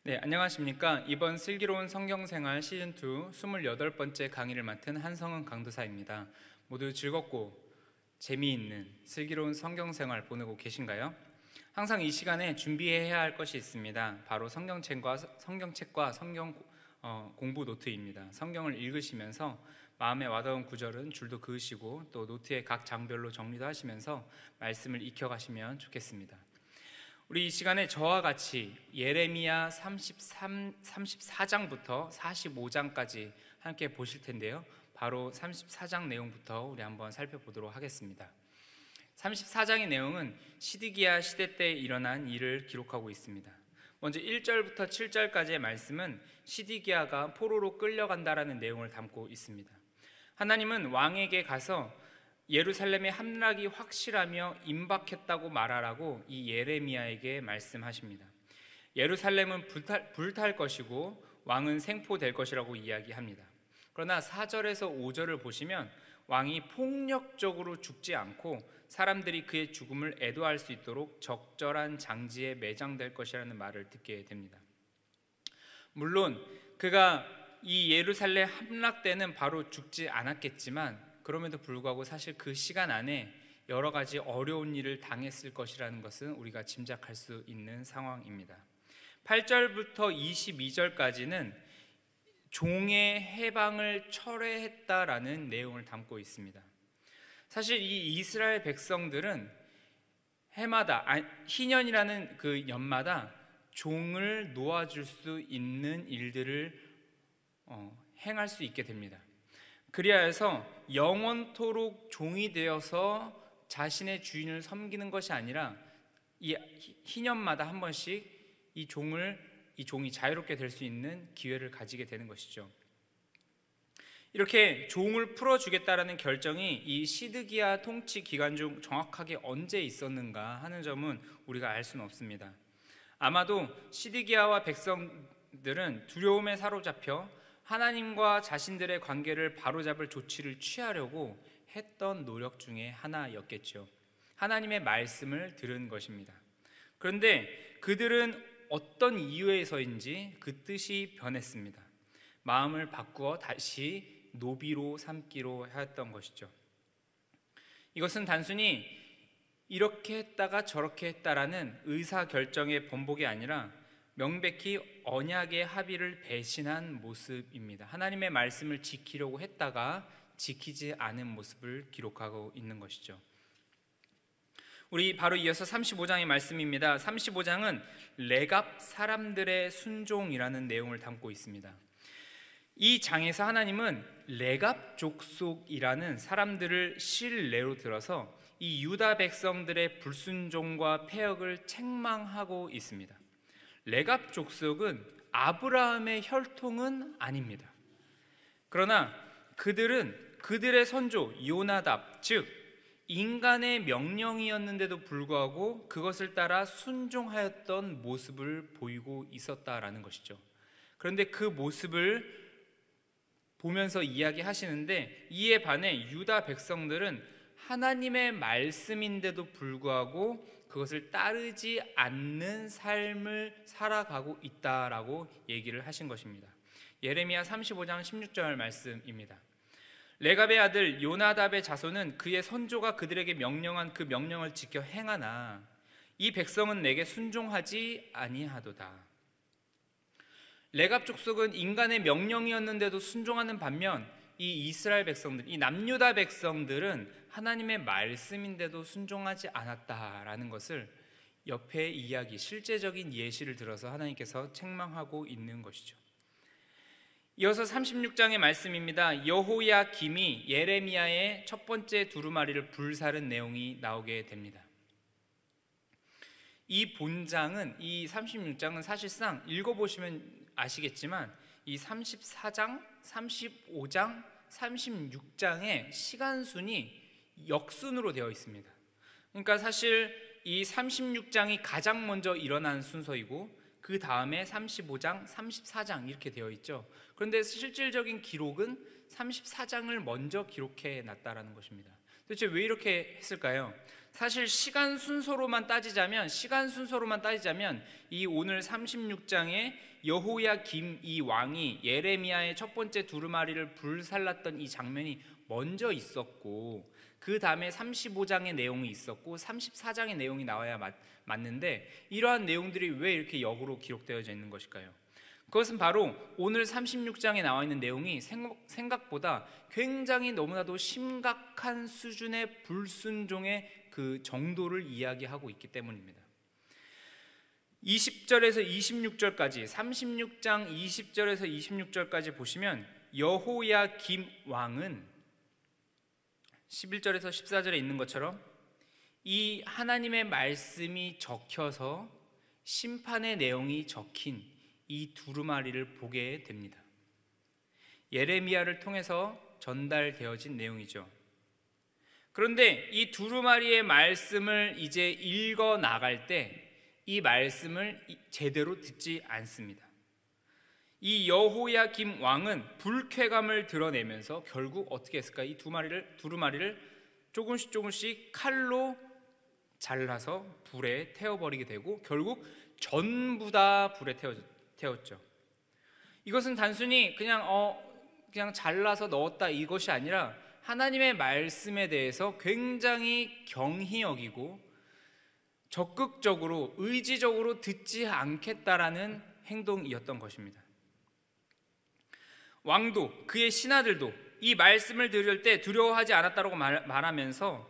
네, 안녕하십니까. 이번 슬기로운 성경생활 시즌2 28번째 강의를 맡은 한성은 강도사입니다. 모두 즐겁고 재미있는 슬기로운 성경생활 보내고 계신가요? 항상 이 시간에 준비해야 할 것이 있습니다. 바로 성경책과 성경 공부 노트입니다. 성경을 읽으시면서 마음에 와닿은 구절은 줄도 그으시고 또 노트에 각 장별로 정리도 하시면서 말씀을 익혀가시면 좋겠습니다. 우리 이 시간에 저와 같이 예레미야 34장부터 45장까지 함께 보실 텐데요. 바로 34장 내용부터 우리 한번 살펴보도록 하겠습니다. 34장의 내용은 시드기야 시대 때 일어난 일을 기록하고 있습니다. 먼저 1절부터 7절까지의 말씀은 시드기야가 포로로 끌려간다라는 내용을 담고 있습니다. 하나님은 왕에게 가서 예루살렘의 함락이 확실하며 임박했다고 말하라고 이 예레미야에게 말씀하십니다. 예루살렘은 불탈 것이고 왕은 생포될 것이라고 이야기합니다. 그러나 4절에서 5절을 보시면 왕이 폭력적으로 죽지 않고 사람들이 그의 죽음을 애도할 수 있도록 적절한 장지에 매장될 것이라는 말을 듣게 됩니다. 물론 그가 이 예루살렘 함락 때는 바로 죽지 않았겠지만 그럼에도 불구하고 사실 그 시간 안에 여러 가지 어려운 일을 당했을 것이라는 것은 우리가 짐작할 수 있는 상황입니다. 8절부터 22절까지는 종의 해방을 철회했다라는 내용을 담고 있습니다. 사실 이 이스라엘 백성들은 해마다 희년이라는 그 연마다 종을 놓아줄 수 있는 일들을 행할 수 있게 됩니다. 그리하여 해서 영원토록 종이 되어서 자신의 주인을 섬기는 것이 아니라 이 희년마다 한 번씩 이 종이 자유롭게 될 수 있는 기회를 가지게 되는 것이죠. 이렇게 종을 풀어주겠다라는 결정이 이 시드기야 통치 기간 중 정확하게 언제 있었는가 하는 점은 우리가 알 수는 없습니다. 아마도 시드기야와 백성들은 두려움에 사로잡혀 하나님과 자신들의 관계를 바로잡을 조치를 취하려고 했던 노력 중에 하나였겠죠. 하나님의 말씀을 들은 것입니다. 그런데 그들은 어떤 이유에서인지 그 뜻이 변했습니다. 마음을 바꾸어 다시 노비로 삼기로 하였던 것이죠. 이것은 단순히 이렇게 했다가 저렇게 했다라는 의사결정의 번복이 아니라 명백히 언약의 합의를 배신한 모습입니다. 하나님의 말씀을 지키려고 했다가 지키지 않은 모습을 기록하고 있는 것이죠. 우리 바로 이어서 35장의 말씀입니다. 35장은 레갑 사람들의 순종이라는 내용을 담고 있습니다. 이 장에서 하나님은 레갑 족속이라는 사람들을 실례로 들어서 이 유다 백성들의 불순종과 패역을 책망하고 있습니다. 레갑 족속은 아브라함의 혈통은 아닙니다. 그러나 그들은 그들의 선조 요나답, 즉 인간의 명령이었는데도 불구하고 그것을 따라 순종하였던 모습을 보이고 있었다라는 것이죠. 그런데 그 모습을 보면서 이야기하시는데 이에 반해 유다 백성들은 하나님의 말씀인데도 불구하고 그것을 따르지 않는 삶을 살아가고 있다라고 얘기를 하신 것입니다. 예레미야 35장 16절 말씀입니다. 레갑의 아들 요나답의 자손은 그의 선조가 그들에게 명령한 그 명령을 지켜 행하나 이 백성은 내게 순종하지 아니하도다. 레갑 족속은 인간의 명령이었는데도 순종하는 반면 이 이스라엘 백성들, 이 남유다 백성들은 하나님의 말씀인데도 순종하지 않았다라는 것을 옆에 이야기, 실제적인 예시를 들어서 하나님께서 책망하고 있는 것이죠. 이어서 36장의 말씀입니다. 여호야김이 예레미야의 첫 번째 두루마리를 불사른 내용이 나오게 됩니다. 이 본장은, 이 36장은 사실상 읽어보시면 아시겠지만 이 34장, 35장, 36장의 시간순이 역순으로 되어 있습니다. 그러니까 사실 이 36장이 가장 먼저 일어난 순서이고 그 다음에 35장, 34장 이렇게 되어 있죠. 그런데 실질적인 기록은 34장을 먼저 기록해 놨다라는 것입니다. 도대체 왜 이렇게 했을까요? 사실 시간 순서로만 따지자면 이 오늘 36장에 여호야김 이 왕이 예레미야의 첫 번째 두루마리를 불살랐던 이 장면이 먼저 있었고, 그 다음에 35장의 내용이 있었고 34장의 내용이 나와야 맞는데, 이러한 내용들이 왜 이렇게 역으로 기록되어져 있는 것일까요? 그것은 바로 오늘 36장에 나와 있는 내용이 생각보다 굉장히 너무나도 심각한 수준의 불순종의 그 정도를 이야기하고 있기 때문입니다. 20절에서 26절까지 36장 20절에서 26절까지 보시면 여호야김 왕은 11절에서 14절에 있는 것처럼 이 하나님의 말씀이 적혀서 심판의 내용이 적힌 이 두루마리를 보게 됩니다. 예레미야를 통해서 전달되어진 내용이죠. 그런데 이 두루마리의 말씀을 이제 읽어 나갈 때 이 말씀을 제대로 듣지 않습니다. 이 여호야김 왕은 불쾌감을 드러내면서 결국 어떻게 했을까? 이 두루마리를 조금씩 칼로 잘라서 불에 태워버리게 되고 결국 전부 다 불에 태웠죠. 이것은 단순히 그냥 잘라서 넣었다 이것이 아니라 하나님의 말씀에 대해서 굉장히 경히 여기고 적극적으로 의지적으로 듣지 않겠다라는 행동이었던 것입니다. 왕도 그의 신하들도 이 말씀을 들을 때 두려워하지 않았다고 말하면서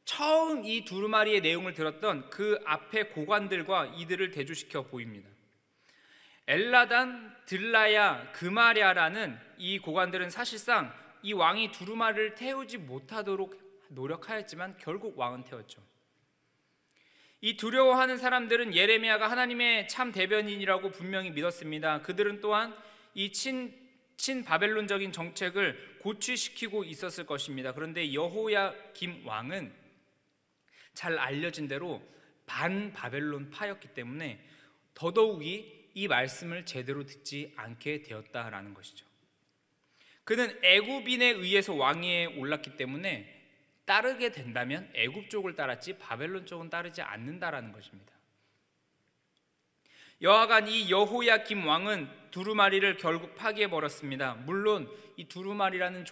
처음 이 두루마리의 내용을 들었던 그 앞에 고관들과 이들을 대조시켜 보입니다. 엘라단, 들라야, 그마랴라는 이 고관들은 사실상 이 왕이 두루마리를 태우지 못하도록 노력하였지만 결국 왕은 태웠죠. 이 두려워하는 사람들은 예레미야가 하나님의 참 대변인이라고 분명히 믿었습니다. 그들은 또한 이 친바벨론적인 정책을 고취시키고 있었을 것입니다. 그런데 여호야김 왕은 잘 알려진 대로 반바벨론파였기 때문에 더더욱이 이 말씀을 제대로 듣지 않게 되었다라는 것이죠. 그는 애굽인에 의해서 왕위에 올랐기 때문에 따르게 된다면 애굽 쪽을 따랐지 바벨론 쪽은 따르지 않는다라는 것입니다. 여하간 이 여호야김 왕은 두루마리를 결국 파기해 버렸습니다. 물론 이 두루마리라는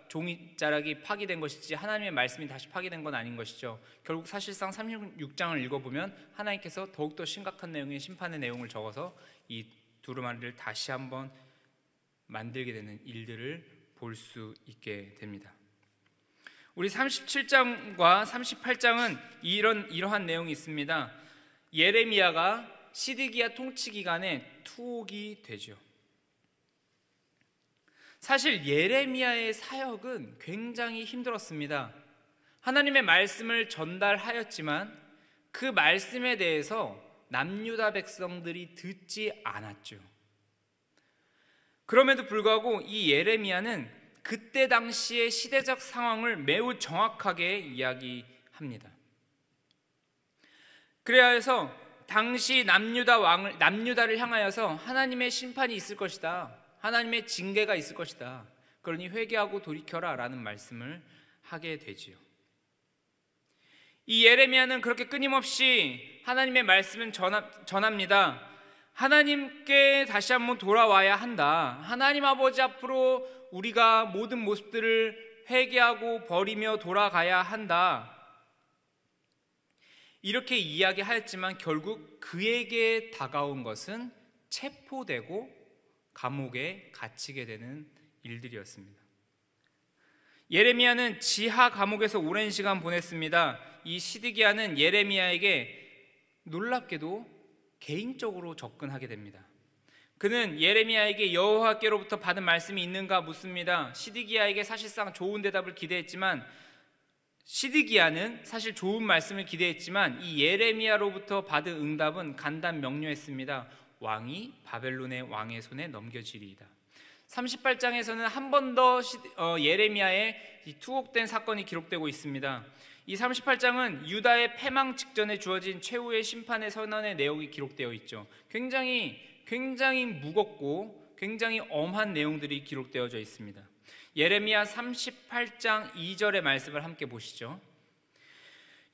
종이자락이 파기된 것이지 하나님의 말씀이 다시 파기된 건 아닌 것이죠. 결국 사실상 36장을 읽어보면 하나님께서 더욱더 심각한 내용의 심판의 내용을 적어서 이 두루마리를 다시 한번 만들게 되는 일들을 볼 수 있게 됩니다. 우리 37장과 38장은 이러한 내용이 있습니다. 예레미야가 시드기야 통치 기간에 투옥이 되죠. 사실 예레미야의 사역은 굉장히 힘들었습니다. 하나님의 말씀을 전달하였지만 그 말씀에 대해서 남유다 백성들이 듣지 않았죠. 그럼에도 불구하고 이 예레미야는 그때 당시의 시대적 상황을 매우 정확하게 이야기합니다. 그래야 해서 당시 남유다를 향하여서 하나님의 심판이 있을 것이다, 하나님의 징계가 있을 것이다, 그러니 회개하고 돌이켜라 라는 말씀을 하게 되지요. 이 예레미야는 그렇게 끊임없이 하나님의 말씀을 전합니다. 하나님께 다시 한번 돌아와야 한다. 하나님 아버지 앞으로 우리가 모든 모습들을 회개하고 버리며 돌아가야 한다. 이렇게 이야기하였지만 결국 그에게 다가온 것은 체포되고 감옥에 갇히게 되는 일들이었습니다. 예레미야는 지하 감옥에서 오랜 시간 보냈습니다. 이 시드기야는 예레미야에게 놀랍게도 개인적으로 접근하게 됩니다. 그는 예레미야에게 여호와께로부터 받은 말씀이 있는가 묻습니다. 시드기야에게 사실상 좋은 대답을 기대했지만 시드기야는 사실 좋은 말씀을 기대했지만 이 예레미야로부터 받은 응답은 간단 명료했습니다. 왕이 바벨론의 왕의 손에 넘겨지리이다. 38장에서는 한 번 더 예레미야의 이 투옥된 사건이 기록되고 있습니다. 이 38장은 유다의 패망 직전에 주어진 최후의 심판의 선언의 내용이 기록되어 있죠. 굉장히 무겁고 굉장히 엄한 내용들이 기록되어져 있습니다. 예레미야 38장 2절의 말씀을 함께 보시죠.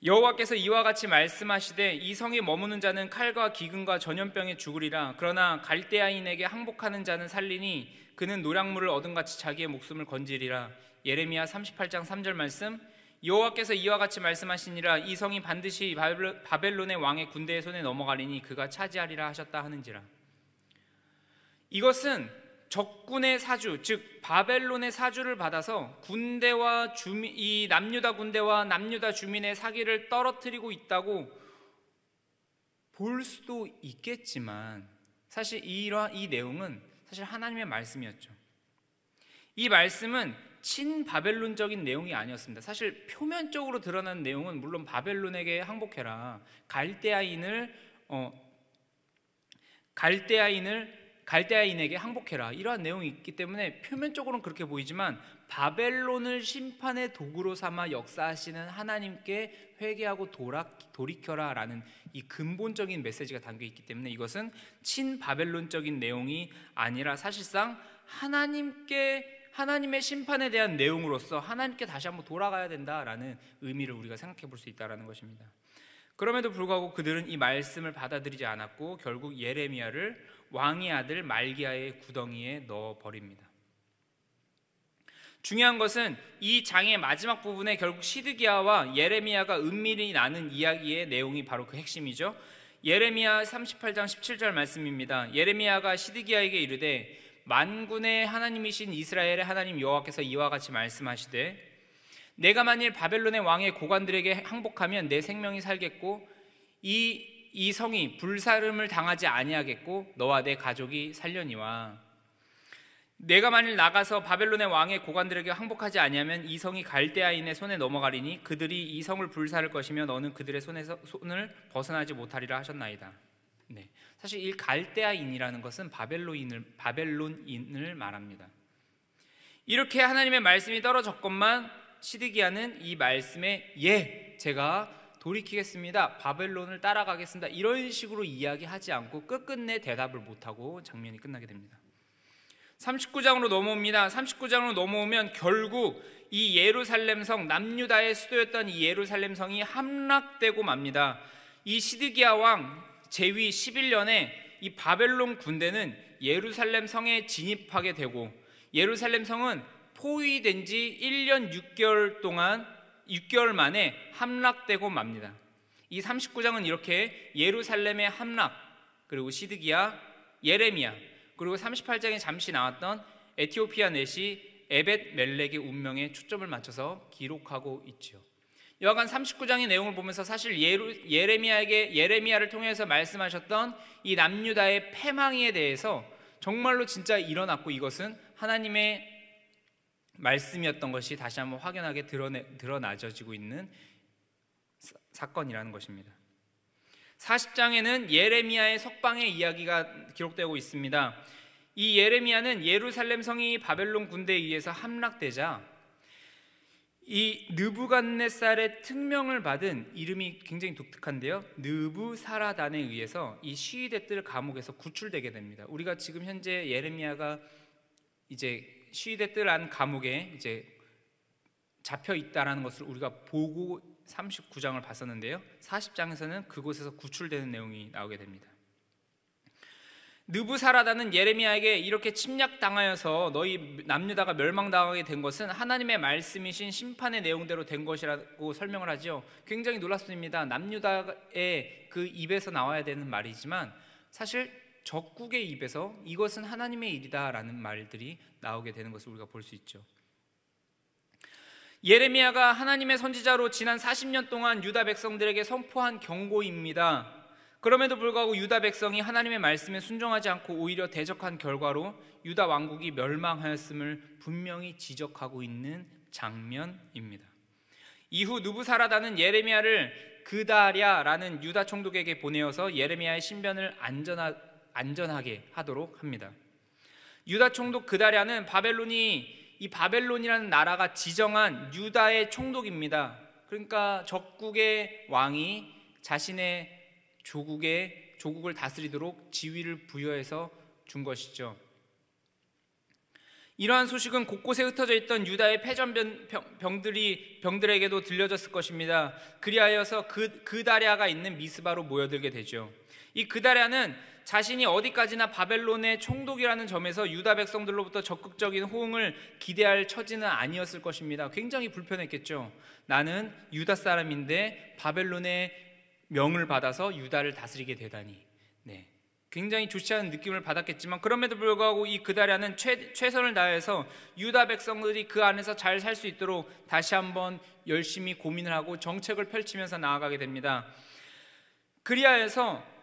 여호와께서 이와 같이 말씀하시되 이 성에 머무는 자는 칼과 기근과 전염병에 죽으리라. 그러나 갈대아인에게 항복하는 자는 살리니 그는 노량물을 얻음같이 자기의 목숨을 건지리라. 예레미야 38장 3절 말씀. 여호와께서 이와 같이 말씀하시니라. 이 성이 반드시 바벨론의 왕의 군대의 손에 넘어가리니 그가 차지하리라 하셨다 하는지라. 이것은 적군의 사주, 즉 바벨론의 사주를 받아서 군대와 이 남유다 군대와 남유다 주민의 사기를 떨어뜨리고 있다고 볼 수도 있겠지만, 사실 이 내용은 사실 하나님의 말씀이었죠. 이 말씀은 친바벨론적인 내용이 아니었습니다. 사실 표면적으로 드러나는 내용은 물론 바벨론에게 항복해라, 갈대아인에게 항복해라, 이러한 내용이 있기 때문에 표면적으로는 그렇게 보이지만 바벨론을 심판의 도구로 삼아 역사하시는 하나님께 회개하고 돌이켜라 라는 이 근본적인 메시지가 담겨 있기 때문에 이것은 친바벨론적인 내용이 아니라 사실상 하나님의 심판에 대한 내용으로서 하나님께 다시 한번 돌아가야 된다라는 의미를 우리가 생각해 볼 수 있다는 것입니다. 그럼에도 불구하고 그들은 이 말씀을 받아들이지 않았고 결국 예레미야를 왕의 아들 말기야의 구덩이에 넣어버립니다. 중요한 것은 이 장의 마지막 부분에 결국 시드기야와 예레미야가 은밀히 나눈 이야기의 내용이 바로 그 핵심이죠. 예레미야 38장 17절 말씀입니다. 예레미야가 시드기야에게 이르되 만군의 하나님이신 이스라엘의 하나님 여호와께서 이와 같이 말씀하시되 내가 만일 바벨론의 왕의 고관들에게 항복하면 내 생명이 살겠고 이 성이 불사름을 당하지 아니하겠고 너와 내 가족이 살려니와 내가 만일 나가서 바벨론의 왕의 고관들에게 항복하지 아니하면 이 성이 갈대아인의 손에 넘어가리니 그들이 이 성을 불사를 것이며 너는 그들의 손에서 손을 벗어나지 못하리라 하셨나이다. 네, 사실 이 갈대아인이라는 것은 바벨론인을 말합니다. 이렇게 하나님의 말씀이 떨어졌건만 시드기야는 이 말씀에 제가 돌이키겠습니다, 바벨론을 따라가겠습니다, 이런 식으로 이야기하지 않고 끝끝내 대답을 못하고 장면이 끝나게 됩니다. 39장으로 넘어옵니다. 39장으로 넘어오면 결국 이 예루살렘 성, 남유다의 수도였던 이 예루살렘 성이 함락되고 맙니다. 이 시드기야 왕 제위 11년에 이 바벨론 군대는 예루살렘 성에 진입하게 되고 예루살렘 성은 포위된 지 1년 6개월 만에 함락되고 맙니다. 이 39장은 이렇게 예루살렘의 함락, 그리고 시드기야, 예레미야, 그리고 38장에 잠시 나왔던 에티오피아 내시 에벳 멜렉의 운명에 초점을 맞춰서 기록하고 있죠. 여하간 39장의 내용을 보면서 사실 예레미야를 통해서 말씀하셨던 이 남유다의 패망에 대해서 정말로 진짜 일어났고 이것은 하나님의 말씀이었던 것이 다시 한번 확연하게 드러나져지고 있는 사건이라는 것입니다. 40장에는 예레미야의 석방의 이야기가 기록되고 있습니다. 이 예레미야는 예루살렘 성이 바벨론 군대에 의해서 함락되자 이 느부갓네살의 특명을 받은, 이름이 굉장히 독특한데요, 느부사라단에 의해서 이 시위대들 감옥에서 구출되게 됩니다. 우리가 지금 현재 예레미야가 이제 시위대들 안 감옥에 이제 잡혀 있다라는 것을 우리가 보고 39장을 봤었는데요, 40장에서는 그곳에서 구출되는 내용이 나오게 됩니다. 느부사라단은 예레미야에게 이렇게 침략당하여서 너희 남유다가 멸망당하게 된 것은 하나님의 말씀이신 심판의 내용대로 된 것이라고 설명을 하죠. 굉장히 놀랍습니다. 남유다의 그 입에서 나와야 되는 말이지만 사실 적국의 입에서 이것은 하나님의 일이다라는 말들이 나오게 되는 것을 우리가 볼 수 있죠. 예레미야가 하나님의 선지자로 지난 40년 동안 유다 백성들에게 선포한 경고입니다. 그럼에도 불구하고 유다 백성이 하나님의 말씀에 순종하지 않고 오히려 대적한 결과로 유다 왕국이 멸망하였음을 분명히 지적하고 있는 장면입니다. 이후 느부사라단은 예레미야를 그다랴라는 유다 총독에게 보내어서 예레미야의 신변을 안전하게 하도록 합니다. 유다 총독 그다랴는 이 바벨론이라는 나라가 지정한 유다의 총독입니다. 그러니까 적국의 왕이 자신의 조국을 다스리도록 지위를 부여해서 준 것이죠. 이러한 소식은 곳곳에 흩어져 있던 유다의 병들에게도 들려졌을 것입니다. 그리하여서 그다랴가 있는 미스바로 모여들게 되죠. 이 그다랴는 자신이 어디까지나 바벨론의 총독이라는 점에서 유다 백성들로부터 적극적인 호응을 기대할 처지는 아니었을 것입니다. 굉장히 불편했겠죠. 나는 유다 사람인데 바벨론의 명을 받아서 유다를 다스리게 되다니. 네, 굉장히 좋지 않은 느낌을 받았겠지만, 그럼에도 불구하고 이 그다랴는 최선을 다해서 유다 백성들이 그 안에서 잘 살 수 있도록 다시 한번 열심히 고민을 하고 정책을 펼치면서 나아가게 됩니다. 그리하여서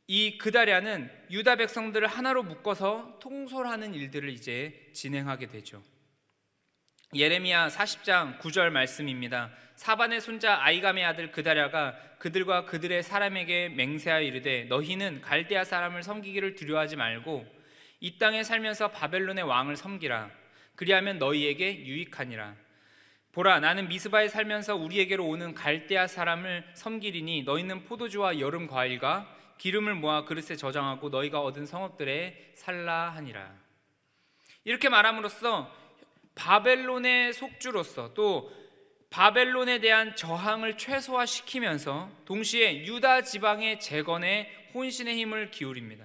이 그다랴는 유다 백성들을 하나로 묶어서 통솔하는 일들을 이제 진행하게 되죠. 예레미야 40장 9절 말씀입니다. 사반의 손자 아이감의 아들 그다랴가 그들과 그들의 사람에게 맹세하여 이르되 너희는 갈대아 사람을 섬기기를 두려워하지 말고 이 땅에 살면서 바벨론의 왕을 섬기라. 그리하면 너희에게 유익하니라. 보라, 나는 미스바에 살면서 우리에게로 오는 갈대아 사람을 섬기리니 너희는 포도주와 여름 과일과 기름을 모아 그릇에 저장하고 너희가 얻은 성읍들에 살라 하니라. 이렇게 말함으로써 바벨론의 속주로서 또 바벨론에 대한 저항을 최소화시키면서 동시에 유다 지방의 재건에 혼신의 힘을 기울입니다.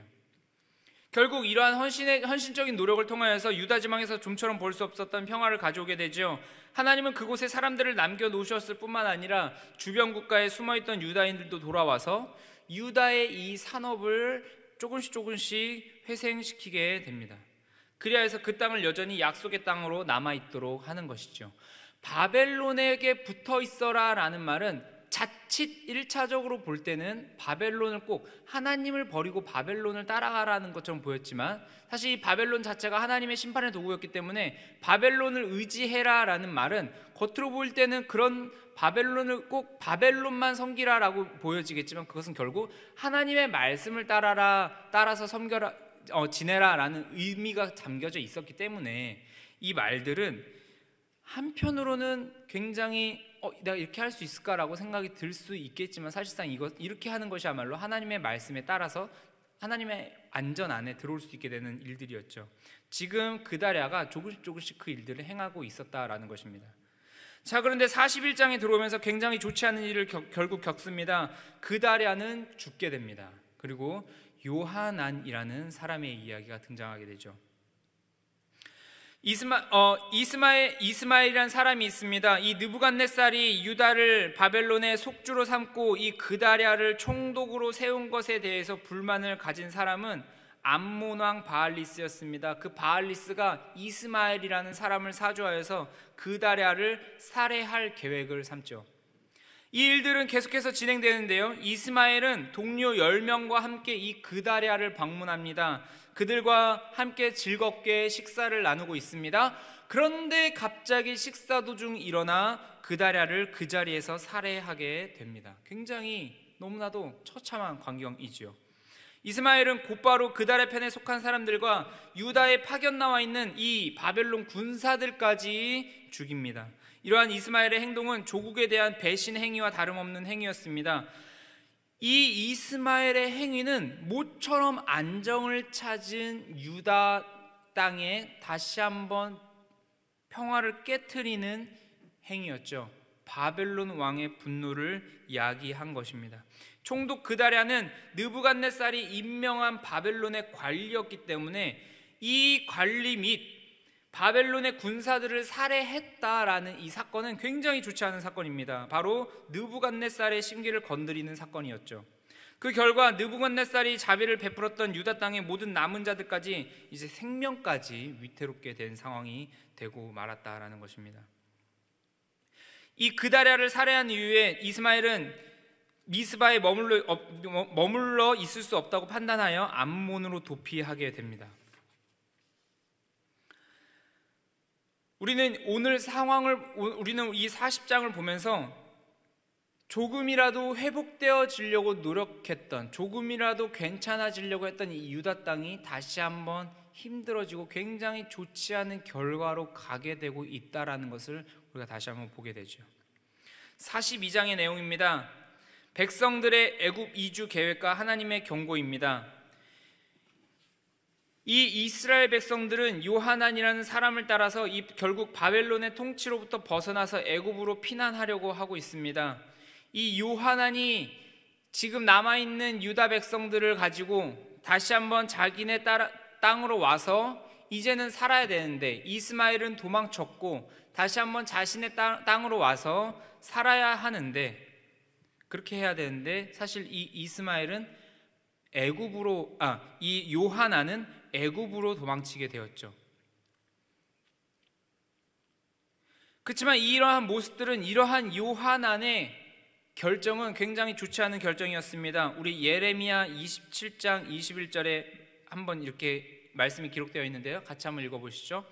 결국 이러한 헌신적인 노력을 통하여서 유다 지방에서 좀처럼 볼 수 없었던 평화를 가져오게 되죠. 하나님은 그곳에 사람들을 남겨놓으셨을 뿐만 아니라 주변 국가에 숨어있던 유다인들도 돌아와서 유다의 이 산업을 조금씩 회생시키게 됩니다. 그리하여서 그 땅을 여전히 약속의 땅으로 남아있도록 하는 것이죠. 바벨론에게 붙어 있어라 라는 말은 자칫 1차적으로 볼 때는 바벨론을 꼭 하나님을 버리고 바벨론을 따라가라는 것처럼 보였지만, 사실 이 바벨론 자체가 하나님의 심판의 도구였기 때문에 바벨론을 의지해라 라는 말은 겉으로 보일 때는 그런 바벨론을 꼭 바벨론만 섬기라라고 보여지겠지만, 그것은 결국 하나님의 말씀을 따라서 지내라 라는 의미가 담겨져 있었기 때문에 이 말들은 한편으로는 굉장히 내가 이렇게 할 수 있을까라고 생각이 들 수 있겠지만, 사실상 이렇게 하는 것이야말로 하나님의 말씀에 따라서 하나님의 안전 안에 들어올 수 있게 되는 일들이었죠. 지금 그다랴가 조금씩 그 일들을 행하고 있었다라는 것입니다. 자, 그런데 41장에 들어오면서 굉장히 좋지 않은 일을 결국 겪습니다. 그다랴는 죽게 됩니다. 그리고 요하난이라는 사람의 이야기가 등장하게 되죠. 이스마엘이라는 사람이 있습니다. 이 느부갓네살이 유다를 바벨론의 속주로 삼고 이 그다랴를 총독으로 세운 것에 대해서 불만을 가진 사람은 암몬 왕 바알리스였습니다. 그 바알리스가 이스마엘이라는 사람을 사주하여서 그다랴를 살해할 계획을 삼죠. 이 일들은 계속해서 진행되는데요, 이스마엘은 동료 10명과 함께 이 그다랴를 방문합니다. 그들과 함께 즐겁게 식사를 나누고 있습니다. 그런데 갑자기 식사 도중 일어나 그다랴를 그 자리에서 살해하게 됩니다. 굉장히 너무나도 처참한 광경이지요. 이스마엘은 곧바로 그다랴 편에 속한 사람들과 유다에 파견 나와 있는 이 바벨론 군사들까지 죽입니다. 이러한 이스마엘의 행동은 조국에 대한 배신 행위와 다름없는 행위였습니다. 이 이스마엘의 행위는 모처럼 안정을 찾은 유다 땅에 다시 한번 평화를 깨트리는 행위였죠. 바벨론 왕의 분노를 야기한 것입니다. 총독 그다랴는 느부갓네살이 임명한 바벨론의 관리였기 때문에 이 관리 및 바벨론의 군사들을 살해했다라는 이 사건은 굉장히 좋지 않은 사건입니다. 바로 느부갓네살의 심기를 건드리는 사건이었죠. 그 결과 느부갓네살이 자비를 베풀었던 유다 땅의 모든 남은 자들까지 이제 생명까지 위태롭게 된 상황이 되고 말았다라는 것입니다. 이 그다랴를 살해한 이후에 이스마엘은 미스바에 머물러 있을 수 없다고 판단하여 암몬으로 도피하게 됩니다. 우리는 우리는 이 40장을 보면서 조금이라도 회복되어지려고 노력했던, 조금이라도 괜찮아지려고 했던 이 유다 땅이 다시 한번 힘들어지고 굉장히 좋지 않은 결과로 가게 되고 있다라는 것을 우리가 다시 한번 보게 되죠. 42장의 내용입니다. 백성들의 애굽 이주 계획과 하나님의 경고입니다. 이 이스라엘 백성들은 요하난이라는 사람을 따라서 결국 바벨론의 통치로부터 벗어나서 애굽으로 피난하려고 하고 있습니다. 이 요하난이 지금 남아있는 유다 백성들을 가지고 다시 한번 자기네 땅으로 와서 이제는 살아야 되는데, 이스마엘은 도망쳤고 다시 한번 자신의 땅으로 와서 살아야 하는데, 그렇게 해야 되는데 사실 이 요하난은 애굽으로 도망치게 되었죠. 그렇지만 이러한 모습들은, 이러한 요하난의 결정은 굉장히 좋지 않은 결정이었습니다. 우리 예레미야 27장 21절에 한번 이렇게 말씀이 기록되어 있는데요, 같이 한번 읽어보시죠.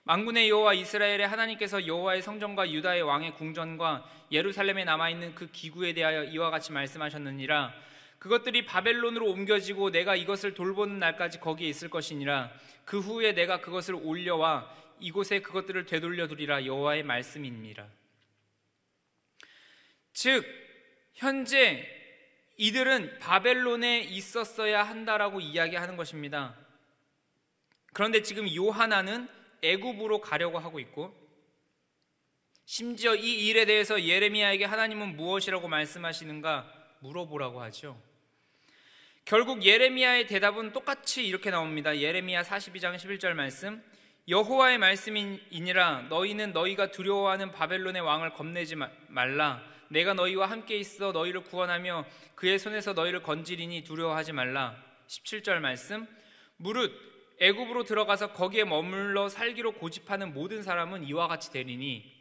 만군의 여호와 이스라엘의 하나님께서 여호와의 성전과 유다의 왕의 궁전과 예루살렘에 남아있는 그 기구에 대하여 이와 같이 말씀하셨느니라. 그것들이 바벨론으로 옮겨지고 내가 이것을 돌보는 날까지 거기에 있을 것이니라. 그 후에 내가 그것을 올려와 이곳에 그것들을 되돌려 두리라. 여호와의 말씀이니라. 즉 현재 이들은 바벨론에 있었어야 한다라고 이야기하는 것입니다. 그런데 지금 요하난은 애굽으로 가려고 하고 있고, 심지어 이 일에 대해서 예레미야에게 하나님은 무엇이라고 말씀하시는가 물어보라고 하죠. 결국 예레미야의 대답은 똑같이 이렇게 나옵니다. 예레미야 42장 11절 말씀, 여호와의 말씀이니라. 너희는 너희가 두려워하는 바벨론의 왕을 겁내지 말라. 내가 너희와 함께 있어 너희를 구원하며 그의 손에서 너희를 건지리니 두려워하지 말라. 17절 말씀, 무릇 애굽으로 들어가서 거기에 머물러 살기로 고집하는 모든 사람은 이와 같이 되리니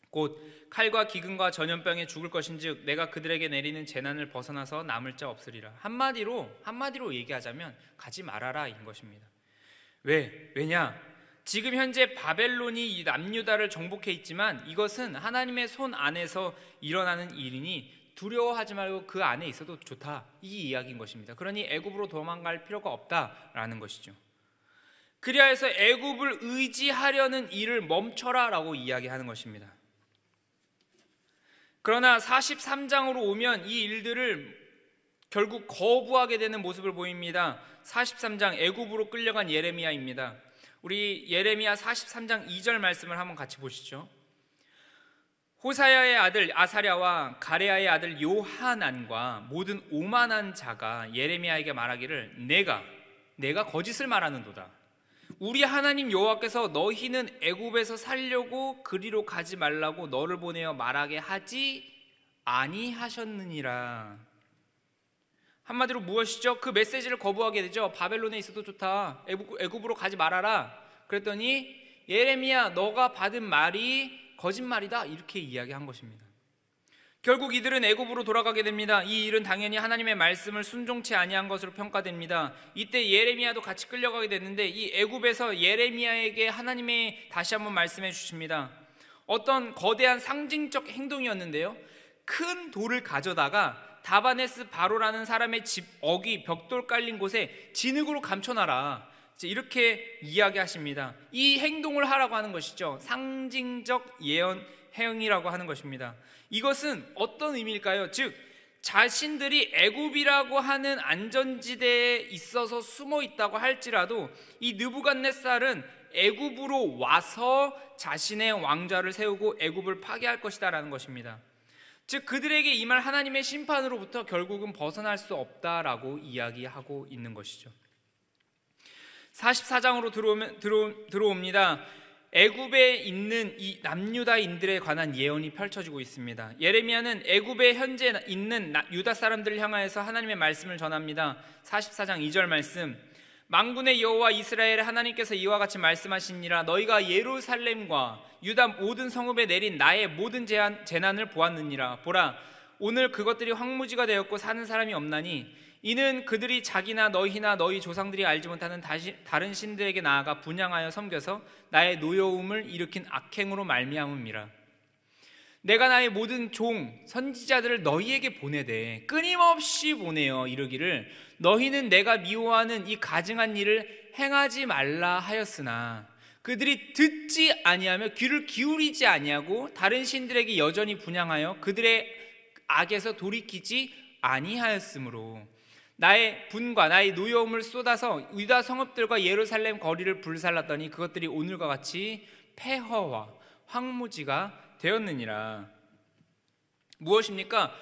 곧 칼과 기근과 전염병에 죽을 것인즉 내가 그들에게 내리는 재난을 벗어나서 남을 자 없으리라. 한마디로 얘기하자면 가지 말아라 인 것입니다. 왜냐? 지금 현재 바벨론이 이 남유다를 정복해 있지만 이것은 하나님의 손 안에서 일어나는 일이니 두려워하지 말고 그 안에 있어도 좋다, 이 이야기인 것입니다. 그러니 애굽으로 도망갈 필요가 없다라는 것이죠. 그리하여서 애굽을 의지하려는 일을 멈춰라 라고 이야기하는 것입니다. 그러나 43장으로 오면 이 일들을 결국 거부하게 되는 모습을 보입니다. 43장 애굽으로 끌려간 예레미야입니다. 우리 예레미야 43장 2절 말씀을 한번 같이 보시죠. 호사야의 아들 아사랴와 가레야의 아들 요하난과 모든 오만한 자가 예레미야에게 말하기를 내가 거짓을 말하는도다. 우리 하나님 여호와께서 너희는 애굽에서 살려고 그리로 가지 말라고 너를 보내어 말하게 하지 아니하셨느니라. 한마디로 무엇이죠? 그 메시지를 거부하게 되죠. 바벨론에 있어도 좋다, 애굽으로 가지 말아라. 그랬더니 예레미야, 너가 받은 말이 거짓말이다, 이렇게 이야기한 것입니다. 결국 이들은 애굽으로 돌아가게 됩니다. 이 일은 당연히 하나님의 말씀을 순종치 아니한 것으로 평가됩니다. 이때 예레미야도 같이 끌려가게 됐는데 이 애굽에서 예레미야에게 하나님이 다시 한번 말씀해 주십니다. 어떤 거대한 상징적 행동이었는데요, 큰 돌을 가져다가 다바네스 바로라는 사람의 집 어귀 벽돌 깔린 곳에 진흙으로 감춰놔라, 이렇게 이야기하십니다. 이 행동을 하라고 하는 것이죠. 상징적 행위라고 하는 것입니다. 이것은 어떤 의미일까요? 즉 자신들이 애굽이라고 하는 안전지대에 있어서 숨어 있다고 할지라도 이 느부갓네살은 애굽으로 와서 자신의 왕좌를 세우고 애굽을 파괴할 것이다 라는 것입니다. 즉 그들에게 임할 하나님의 심판으로부터 결국은 벗어날 수 없다라고 이야기하고 있는 것이죠. 44장으로 들어옵니다. 애굽에 있는 이 남유다인들에 관한 예언이 펼쳐지고 있습니다. 예레미야는 애굽에 현재 있는 유다 사람들을 향하여서 하나님의 말씀을 전합니다. 44장 2절 말씀, 만군의 여호와 이스라엘의 하나님께서 이와 같이 말씀하시니라. 너희가 예루살렘과 유다 모든 성읍에 내린 나의 모든 재난을 보았느니라. 보라, 오늘 그것들이 황무지가 되었고 사는 사람이 없나니 이는 그들이 자기나 너희나 너희 조상들이 알지 못하는 다른 신들에게 나아가 분향하여 섬겨서 나의 노여움을 일으킨 악행으로 말미암음이라. 내가 나의 모든 종 선지자들을 너희에게 보내되 끊임없이 보내어 이르기를 너희는 내가 미워하는 이 가증한 일을 행하지 말라 하였으나 그들이 듣지 아니하며 귀를 기울이지 아니하고 다른 신들에게 여전히 분향하여 그들의 악에서 돌이키지 아니하였으므로 나의 분과 나의 노여움을 쏟아서 유다 성읍들과 예루살렘 거리를 불살랐더니 그것들이 오늘과 같이 폐허와 황무지가 되었느니라. 무엇입니까?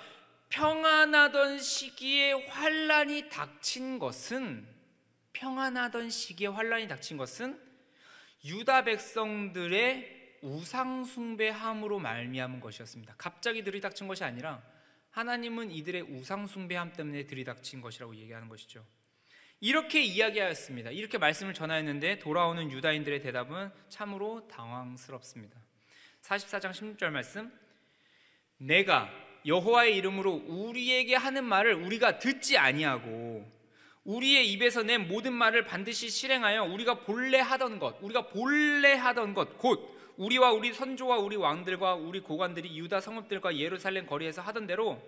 평안하던 시기에 환란이 닥친 것은 유다 백성들의 우상 숭배함으로 말미암은 것이었습니다. 갑자기 들이닥친 것이 아니라 하나님은 이들의 우상 숭배함 때문에 들이닥친 것이라고 얘기하는 것이죠. 이렇게 이야기하였습니다. 이렇게 말씀을 전하였는데 돌아오는 유다인들의 대답은 참으로 당황스럽습니다. 44장 16절 말씀, 내가 여호와의 이름으로 우리에게 하는 말을 우리가 듣지 아니하고 우리의 입에서 낸 모든 말을 반드시 실행하여 우리가 본래 하던 것 곧 우리와 우리 선조와 우리 왕들과 우리 고관들이 유다 성읍들과 예루살렘 거리에서 하던 대로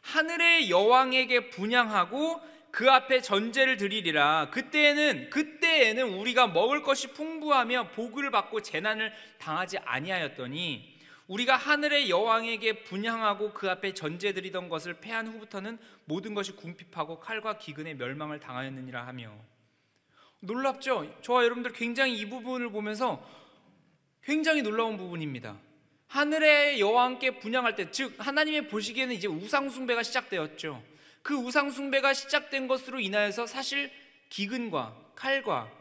하늘의 여왕에게 분향하고 그 앞에 전제를 드리리라. 그때에는 우리가 먹을 것이 풍부하며 복을 받고 재난을 당하지 아니하였더니 우리가 하늘의 여왕에게 분향하고 그 앞에 전제 드리던 것을 패한 후부터는 모든 것이 궁핍하고 칼과 기근의 멸망을 당하였느니라 하며. 놀랍죠? 저와 여러분들 굉장히 이 부분을 보면서 굉장히 놀라운 부분입니다. 하늘의 여왕께 분향할 때, 즉 하나님의 보시기에는 이제 우상 숭배가 시작되었죠. 그 우상 숭배가 시작된 것으로 인하여서 사실 기근과 칼과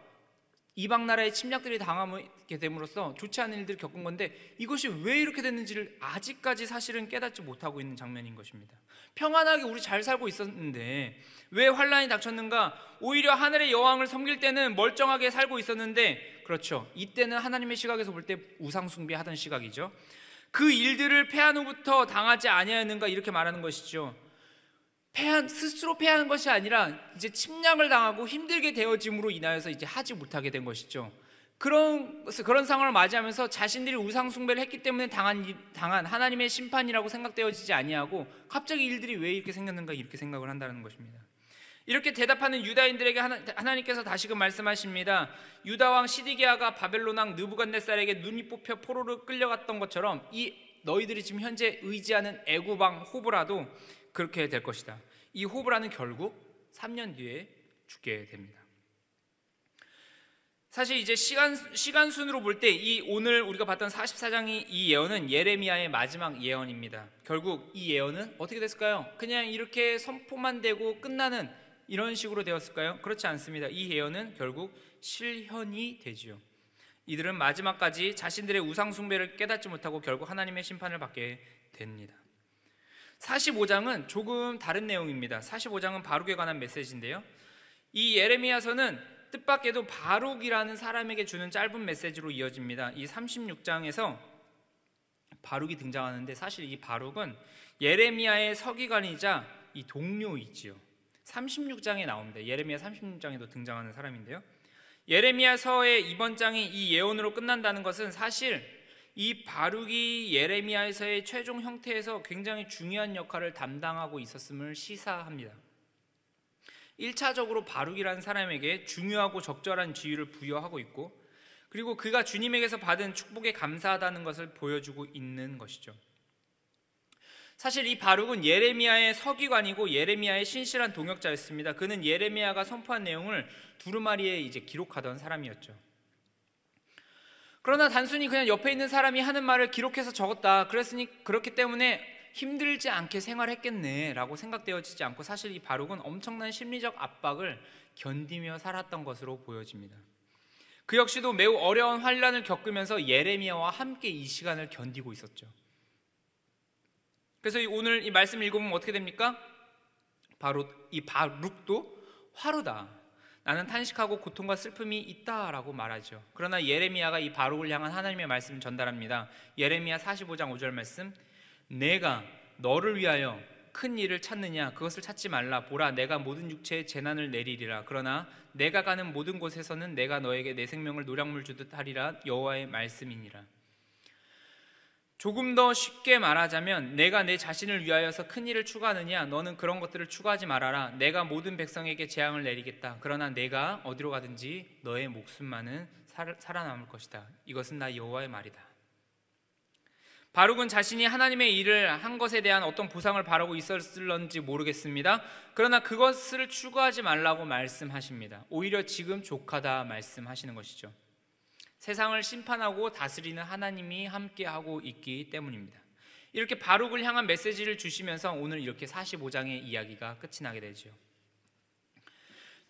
이방 나라의 침략들이 당하게 됨으로써 좋지 않은 일들을 겪은 건데, 이것이 왜 이렇게 됐는지를 아직까지 사실은 깨닫지 못하고 있는 장면인 것입니다. 평안하게 우리 잘 살고 있었는데 왜 환란이 닥쳤는가? 오히려 하늘의 여왕을 섬길 때는 멀쩡하게 살고 있었는데, 그렇죠, 이때는 하나님의 시각에서 볼 때 우상 숭배하던 시각이죠. 그 일들을 패한 후부터 당하지 아니하였는가, 이렇게 말하는 것이죠. 스스로 패하는 것이 아니라 이제 침략을 당하고 힘들게 되어짐으로 인하여서 이제 하지 못하게 된 것이죠. 그런 상황을 맞이하면서 자신들이 우상 숭배를 했기 때문에 당한 하나님의 심판이라고 생각되어지지 아니하고 갑자기 일들이 왜 이렇게 생겼는가, 이렇게 생각을 한다는 것입니다. 이렇게 대답하는 유다인들에게 하나님께서 다시금 말씀하십니다. 유다 왕 시드기야가 바벨론 왕 느부갓네살에게 눈이 뽑혀 포로로 끌려갔던 것처럼 이 너희들이 지금 현재 의지하는 애굽 왕 호브라도 그렇게 될 것이다. 이 호브라는 결국 3년 뒤에 죽게 됩니다. 사실 이제 시간 순으로 볼 때 이 오늘 우리가 봤던 44장이 이 예언은 예레미야의 마지막 예언입니다. 결국 이 예언은 어떻게 됐을까요? 그냥 이렇게 선포만 되고 끝나는 이런 식으로 되었을까요? 그렇지 않습니다. 이 예언은 결국 실현이 되지요. 이들은 마지막까지 자신들의 우상 숭배를 깨닫지 못하고 결국 하나님의 심판을 받게 됩니다. 45장은 조금 다른 내용입니다. 45장은 바룩에 관한 메시지인데요, 이 예레미야서는 뜻밖에도 바룩이라는 사람에게 주는 짧은 메시지로 이어집니다. 이 36장에서 바룩이 등장하는데, 사실 이 바룩은 예레미야의 서기관이자 이 동료이지요. 36장에 나옵니다. 예레미야 36장에도 등장하는 사람인데요, 예레미야서의 이번 장이 이 예언으로 끝난다는 것은 사실 이 바룩이 예레미야서의 최종 형태에서 굉장히 중요한 역할을 담당하고 있었음을 시사합니다. 1차적으로 바룩이라는 사람에게 중요하고 적절한 지위를 부여하고 있고, 그리고 그가 주님에게서 받은 축복에 감사하다는 것을 보여주고 있는 것이죠. 사실 이 바룩은 예레미야의 서기관이고 예레미야의 신실한 동역자였습니다. 그는 예레미야가 선포한 내용을 두루마리에 이제 기록하던 사람이었죠. 그러나 단순히 그냥 옆에 있는 사람이 하는 말을 기록해서 적었다, 그렇기 때문에 힘들지 않게 생활했겠네 라고 생각되어지지 않고, 사실 이 바룩은 엄청난 심리적 압박을 견디며 살았던 것으로 보여집니다. 그 역시도 매우 어려운 환란을 겪으면서 예레미야와 함께 이 시간을 견디고 있었죠. 그래서 오늘 이 말씀 읽어보면 어떻게 됩니까? 바로 이 바룩도 화루다, 나는 탄식하고 고통과 슬픔이 있다라고 말하죠. 그러나 예레미야가 이 바룩을 향한 하나님의 말씀을 전달합니다. 예레미야 45장 5절 말씀, 내가 너를 위하여 큰 일을 찾느냐? 그것을 찾지 말라. 보라, 내가 모든 육체에 재난을 내리리라. 그러나 내가 가는 모든 곳에서는 내가 너에게 내 생명을 노량물 주듯 하리라. 여호와의 말씀이니라. 조금 더 쉽게 말하자면, 내가 내 자신을 위하여서 큰 일을 추구하느냐? 너는 그런 것들을 추구하지 말아라. 내가 모든 백성에게 재앙을 내리겠다. 그러나 내가 어디로 가든지 너의 목숨만은 살아남을 것이다. 이것은 나 여호와의 말이다. 바룩은 자신이 하나님의 일을 한 것에 대한 어떤 보상을 바라고 있었을런지 모르겠습니다. 그러나 그것을 추구하지 말라고 말씀하십니다. 오히려 지금 족하다 말씀하시는 것이죠. 세상을 심판하고 다스리는 하나님이 함께하고 있기 때문입니다. 이렇게 바룩을 향한 메시지를 주시면서 오늘 이렇게 45장의 이야기가 끝이 나게 되죠.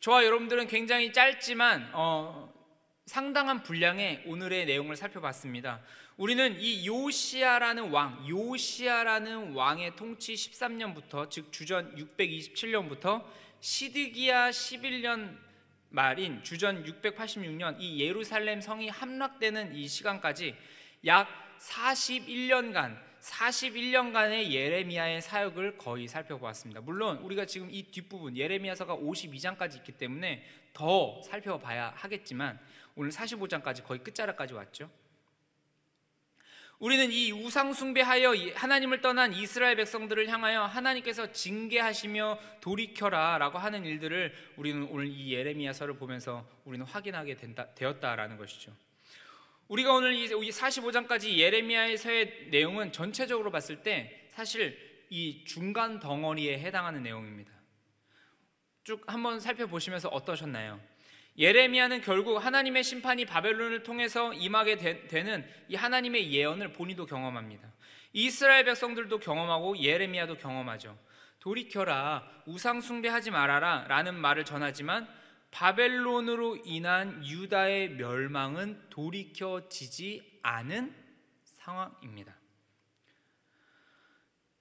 저와 여러분들은 굉장히 짧지만 상당한 분량의 오늘의 내용을 살펴봤습니다. 우리는 이 요시야라는 왕의 통치 13년부터, 즉 주전 627년부터 시드기야 11년 말인 주전 686년 이 예루살렘 성이 함락되는 이 시간까지 약 41년간의 예레미야의 사역을 거의 살펴보았습니다. 물론 우리가 지금 이 뒷부분 예레미야서가 52장까지 있기 때문에 더 살펴봐야 하겠지만 오늘 45장까지 거의 끝자락까지 왔죠. 우리는 이 우상 숭배하여 하나님을 떠난 이스라엘 백성들을 향하여 하나님께서 징계하시며 돌이켜라 라고 하는 일들을 우리는 오늘 이 예레미야서를 보면서 우리는 확인하게 되었다라는 것이죠. 우리가 오늘 이 45장까지 예레미야서의 내용은 전체적으로 봤을 때 사실 이 중간 덩어리에 해당하는 내용입니다. 쭉 한번 살펴보시면서 어떠셨나요? 예레미야는 결국 하나님의 심판이 바벨론을 통해서 임하게 되는 이 하나님의 예언을 본인도 경험합니다. 이스라엘 백성들도 경험하고 예레미야도 경험하죠. 돌이켜라, 우상 숭배하지 말아라 라는 말을 전하지만 바벨론으로 인한 유다의 멸망은 돌이켜지지 않은 상황입니다.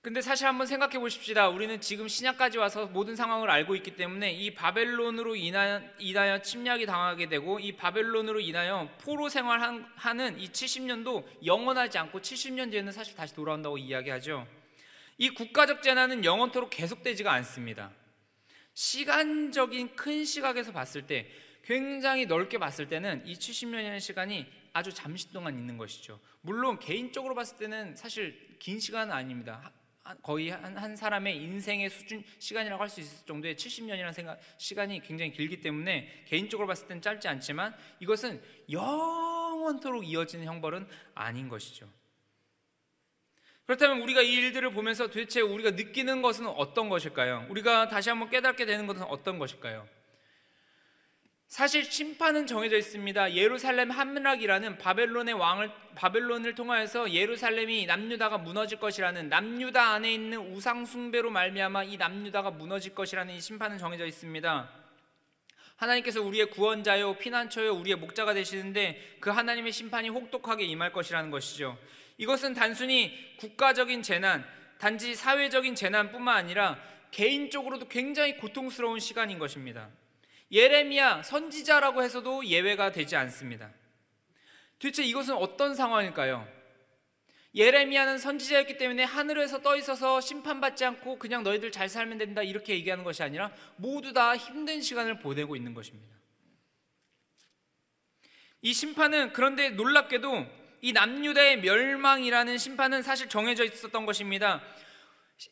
근데 사실 한번 생각해 보십시다. 우리는 지금 신약까지 와서 모든 상황을 알고 있기 때문에 이 바벨론으로 인하여 침략이 당하게 되고 이 바벨론으로 인하여 포로 생활하는 이 70년도 영원하지 않고 70년 뒤에는 사실 다시 돌아온다고 이야기하죠. 이 국가적 재난은 영원토록 계속되지가 않습니다. 시간적인 큰 시각에서 봤을 때, 굉장히 넓게 봤을 때는 이 70년이라는 시간이 아주 잠시 동안 있는 것이죠. 물론 개인적으로 봤을 때는 사실 긴 시간은 아닙니다. 거의 한 사람의 인생의 수준 시간이라고 할 수 있을 정도의 70년이라는 시간이 굉장히 길기 때문에 개인적으로 봤을 때는 짧지 않지만 이것은 영원토록 이어지는 형벌은 아닌 것이죠. 그렇다면 우리가 이 일들을 보면서 도대체 우리가 느끼는 것은 어떤 것일까요? 우리가 다시 한번 깨닫게 되는 것은 어떤 것일까요? 사실 심판은 정해져 있습니다. 예루살렘 함락이라는 바벨론을 통하여서 예루살렘이 남유다가 무너질 것이라는, 남유다 안에 있는 우상 숭배로 말미암아 이 남유다가 무너질 것이라는 이 심판은 정해져 있습니다. 하나님께서 우리의 구원자요 피난처요 우리의 목자가 되시는데 그 하나님의 심판이 혹독하게 임할 것이라는 것이죠. 이것은 단순히 국가적인 재난, 단지 사회적인 재난뿐만 아니라 개인적으로도 굉장히 고통스러운 시간인 것입니다. 예레미야 선지자라고 해서도 예외가 되지 않습니다. 도대체 이것은 어떤 상황일까요? 예레미야는 선지자였기 때문에 하늘에서 떠 있어서 심판받지 않고 그냥 너희들 잘 살면 된다 이렇게 얘기하는 것이 아니라 모두 다 힘든 시간을 보내고 있는 것입니다. 이 심판은 그런데 놀랍게도 이 남유다의 멸망이라는 심판은 사실 정해져 있었던 것입니다.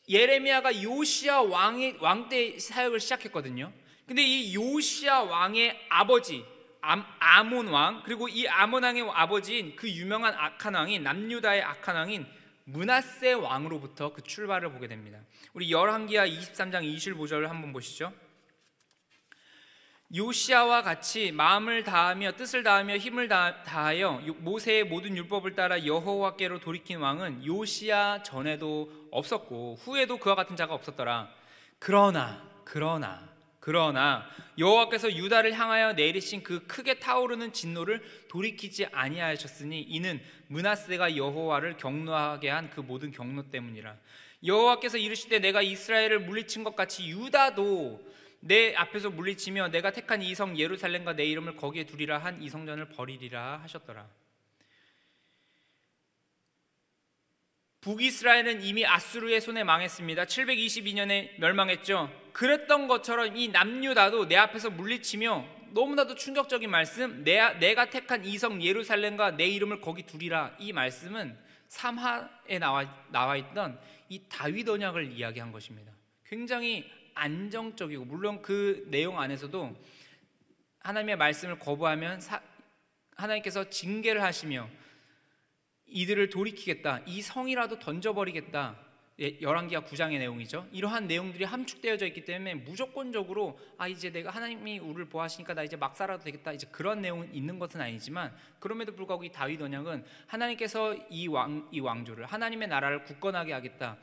예레미야가 요시야 왕 때 사역을 시작했거든요. 근데 이 요시야 왕의 아버지 아몬 왕, 그리고 이 아몬 왕의 아버지인 그 유명한 악한 왕인 남유다의 악한 왕인 므낫세 왕으로부터 그 출발을 보게 됩니다. 우리 열왕기하 23장 25절을 한번 보시죠. 요시야와 같이 마음을 다하며 뜻을 다하며 힘을 다하여 모세의 모든 율법을 따라 여호와께로 돌이킨 왕은 요시야 전에도 없었고 후에도 그와 같은 자가 없었더라. 그러나 여호와께서 유다를 향하여 내리신 그 크게 타오르는 진노를 돌이키지 아니하셨으니 이는 므낫세가 여호와를 경노하게 한 그 모든 경노 때문이라. 여호와께서 이르시되 내가 이스라엘을 물리친 것 같이 유다도 내 앞에서 물리치며 내가 택한 이 성 예루살렘과 내 이름을 거기에 두리라 한 이 성전을 버리리라 하셨더라. 북이스라엘은 이미 아수르의 손에 망했습니다. 722년에 멸망했죠. 그랬던 것처럼 이 남유다도 내 앞에서 물리치며, 너무나도 충격적인 말씀, 내가 택한 이 성 예루살렘과 내 이름을 거기 두리라, 이 말씀은 3하에 나와 있던 이 다윗 언약을 이야기한 것입니다. 굉장히 안정적이고, 물론 그 내용 안에서도 하나님의 말씀을 거부하면 하나님께서 징계를 하시며 이들을 돌이키겠다, 이 성이라도 던져버리겠다. 열왕기하 9장의 내용이죠. 이러한 내용들이 함축되어져 있기 때문에 무조건적으로 이제 내가 하나님이 우리를 보호하시니까 나 이제 막 살아도 되겠다, 이제 그런 내용은 있는 것은 아니지만, 그럼에도 불구하고 이 다윗 언약은 하나님께서 이 왕조를, 하나님의 나라를 굳건하게 하겠다,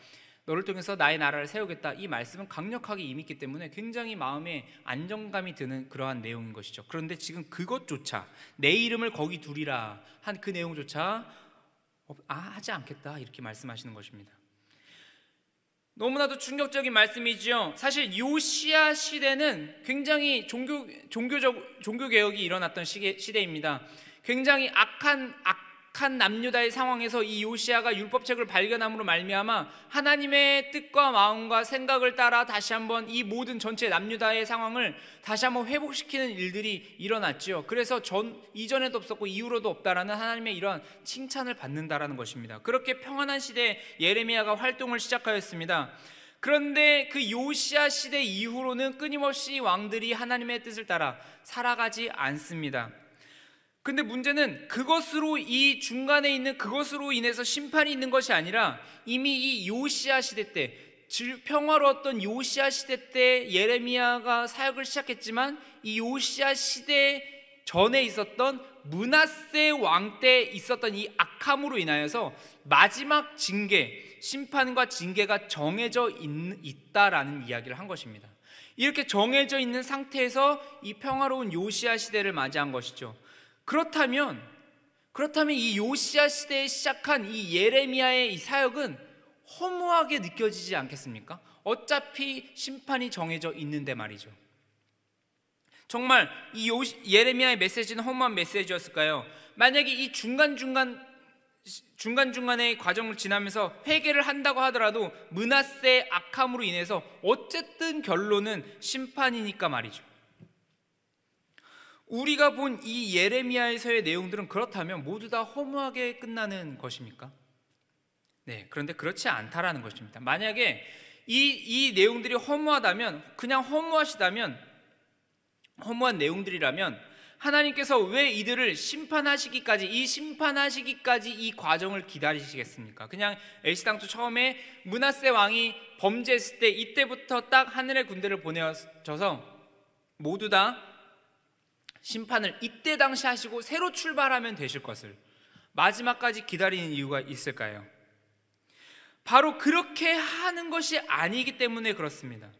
너를 통해서 나의 나라를 세우겠다, 이 말씀은 강력하게 임했기 때문에 굉장히 마음에 안정감이 드는 그러한 내용인 것이죠. 그런데 지금 그것조차, 내 이름을 거기 두리라 한 그 내용조차 하지 않겠다, 이렇게 말씀하시는 것입니다. 너무나도 충격적인 말씀이지요. 사실 요시야 시대는 굉장히 종교개혁이 일어났던 시대입니다. 굉장히 악한 남유다의 상황에서 이 요시야가 율법책을 발견함으로 말미암아 하나님의 뜻과 마음과 생각을 따라 다시 한번 이 모든 전체 남유다의 상황을 다시 한번 회복시키는 일들이 일어났지요. 그래서 이전에도 없었고 이후로도 없다라는 하나님의 이러한 칭찬을 받는다라는 것입니다. 그렇게 평안한 시대에 예레미야가 활동을 시작하였습니다. 그런데 그 요시야 시대 이후로는 끊임없이 왕들이 하나님의 뜻을 따라 살아가지 않습니다. 근데 문제는 그것으로, 이 중간에 있는 그것으로 인해서 심판이 있는 것이 아니라, 이미 이 요시야 시대 때, 평화로웠던 요시야 시대 때 예레미야가 사역을 시작했지만, 이 요시야 시대 전에 있었던 므낫세 왕 때 있었던 이 악함으로 인하여서 마지막 징계, 심판과 징계가 정해져 있다라는 이야기를 한 것입니다. 이렇게 정해져 있는 상태에서 이 평화로운 요시야 시대를 맞이한 것이죠. 그렇다면 이 요시야 시대에 시작한 이 예레미야의 이 사역은 허무하게 느껴지지 않겠습니까? 어차피 심판이 정해져 있는데 말이죠. 정말 이 예레미야의 메시지는 허무한 메시지였을까요? 만약에 이 중간중간의 과정을 지나면서 회개를 한다고 하더라도 므낫세의 악함으로 인해서 어쨌든 결론은 심판이니까 말이죠. 우리가 본 이 예레미야에서의 내용들은 그렇다면 모두 다 허무하게 끝나는 것입니까? 네, 그런데 그렇지 않다라는 것입니다. 만약에 이 내용들이 허무하다면, 그냥 허무한 내용들이라면 하나님께서 왜 이들을 심판하시기까지 이 과정을 기다리시겠습니까? 그냥 엘시당초 처음에 므낫세 왕이 범죄했을 때 이때부터 딱 하늘의 군대를 보내셔서 모두 다 심판을 이때 당시 하시고 새로 출발하면 되실 것을 마지막까지 기다리는 이유가 있을까요? 바로 그렇게 하는 것이 아니기 때문에 그렇습니다.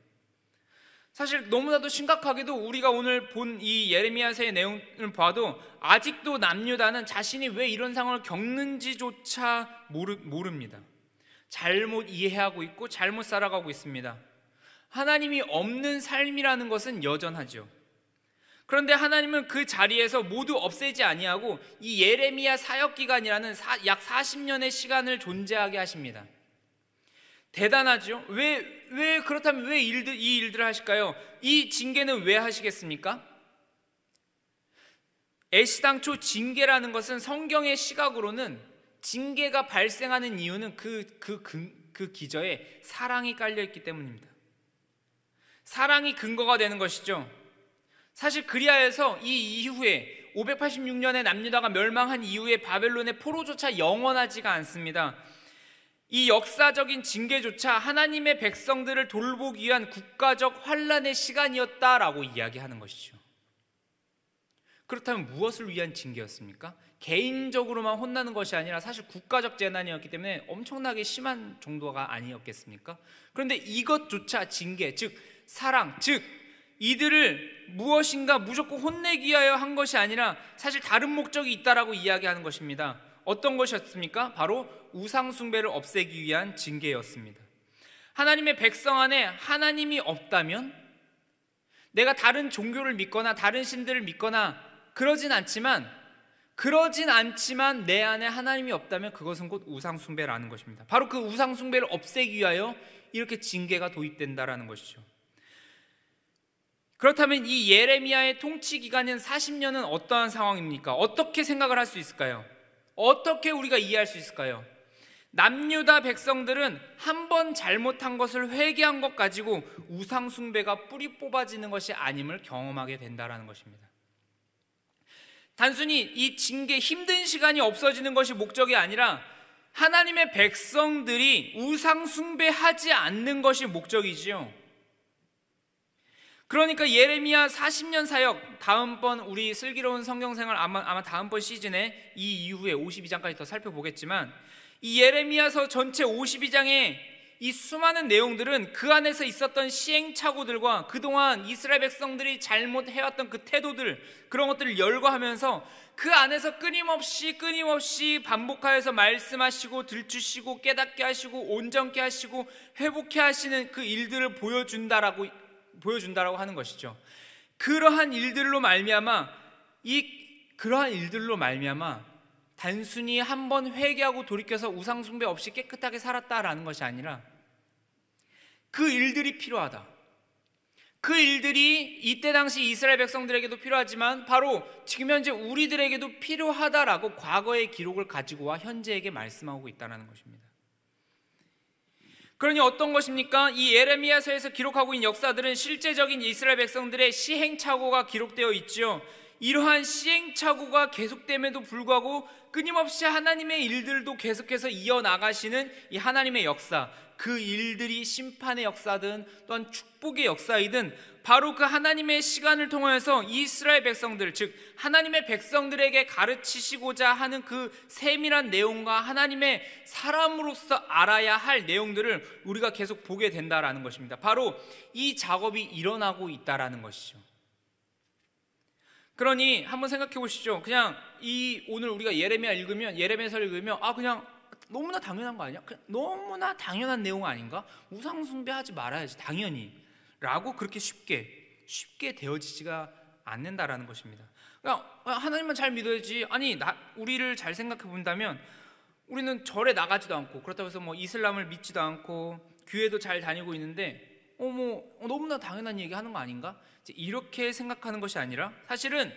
사실 너무나도 심각하게도 우리가 오늘 본 이 예레미야서의 내용을 봐도 아직도 남유다는 자신이 왜 이런 상황을 겪는지조차 모릅니다. 잘못 이해하고 있고 잘못 살아가고 있습니다. 하나님이 없는 삶이라는 것은 여전하죠. 그런데 하나님은 그 자리에서 모두 없애지 아니하고 이 예레미야 사역기간이라는 약 40년의 시간을 존재하게 하십니다. 대단하죠? 그렇다면 왜 이 일들을 하실까요? 이 징계는 왜 하시겠습니까? 애시당초 징계라는 것은 성경의 시각으로는 징계가 발생하는 이유는 그 기저에 사랑이 깔려있기 때문입니다. 사랑이 근거가 되는 것이죠. 사실 그리하여서 이 이후에 586년에 남유다가 멸망한 이후에 바벨론의 포로조차 영원하지가 않습니다. 이 역사적인 징계조차 하나님의 백성들을 돌보기 위한 국가적 환란의 시간이었다라고 이야기하는 것이죠. 그렇다면 무엇을 위한 징계였습니까? 개인적으로만 혼나는 것이 아니라 사실 국가적 재난이었기 때문에 엄청나게 심한 정도가 아니었겠습니까? 그런데 이것조차 징계, 즉 사랑, 즉 이들을 무엇인가 무조건 혼내기 위하여 한 것이 아니라 사실 다른 목적이 있다라고 이야기하는 것입니다. 어떤 것이었습니까? 바로 우상 숭배를 없애기 위한 징계였습니다. 하나님의 백성 안에 하나님이 없다면, 내가 다른 종교를 믿거나 다른 신들을 믿거나 그러진 않지만 내 안에 하나님이 없다면 그것은 곧 우상 숭배라는 것입니다. 바로 그 우상 숭배를 없애기 위하여 이렇게 징계가 도입된다라는 것이죠. 그렇다면 이 예레미야의 통치 기간인 40년은 어떠한 상황입니까? 어떻게 생각을 할 수 있을까요? 어떻게 우리가 이해할 수 있을까요? 남유다 백성들은 한 번 잘못한 것을 회개한 것 가지고 우상 숭배가 뿌리 뽑아지는 것이 아님을 경험하게 된다라는 것입니다. 단순히 이 징계, 힘든 시간이 없어지는 것이 목적이 아니라 하나님의 백성들이 우상 숭배하지 않는 것이 목적이지요. 그러니까 예레미야 40년 사역, 다음번 우리 슬기로운 성경생활 아마 다음번 시즌에 이 이후에 52장까지 더 살펴보겠지만, 이 예레미야서 전체 52장의 이 수많은 내용들은 그 안에서 있었던 시행착오들과 그동안 이스라엘 백성들이 잘못해왔던 그 태도들, 그런 것들을 열거하면서 그 안에서 끊임없이 반복하여서 말씀하시고 들추시고 깨닫게 하시고 온전케 하시고 회복케 하시는 그 일들을 보여준다라고 하는 것이죠. 그러한 일들로 말미암아 단순히 한번 회개하고 돌이켜서 우상 숭배 없이 깨끗하게 살았다라는 것이 아니라 그 일들이 필요하다. 그 일들이 이때 당시 이스라엘 백성들에게도 필요하지만 바로 지금 현재 우리들에게도 필요하다라고 과거의 기록을 가지고 와 현재에게 말씀하고 있다는 것입니다. 그러니 어떤 것입니까? 이 예레미야서에서 기록하고 있는 역사들은 실제적인 이스라엘 백성들의 시행착오가 기록되어 있지요. 이러한 시행착오가 계속됨에도 불구하고 끊임없이 하나님의 일들도 계속해서 이어나가시는 이 하나님의 역사, 그 일들이 심판의 역사든 또한 축복의 역사이든 바로 그 하나님의 시간을 통해서 이스라엘 백성들, 즉 하나님의 백성들에게 가르치시고자 하는 그 세밀한 내용과 하나님의 사람으로서 알아야 할 내용들을 우리가 계속 보게 된다라는 것입니다. 바로 이 작업이 일어나고 있다라는 것이죠. 그러니 한번 생각해 보시죠. 그냥 오늘 우리가 예레미야서를 읽으면 그냥 너무나 당연한 거 아니야? 너무나 당연한 내용 아닌가? 우상 숭배하지 말아야지 당연히 라고 그렇게 쉽게 되어지지가 않는다라는 것입니다. 그냥 하나님만 잘 믿어야지. 아니 우리를 잘 생각해 본다면 우리는 절에 나가지도 않고 그렇다고 해서 이슬람을 믿지도 않고 교회도 잘 다니고 있는데 너무나 당연한 얘기 하는 거 아닌가? 이렇게 생각하는 것이 아니라 사실은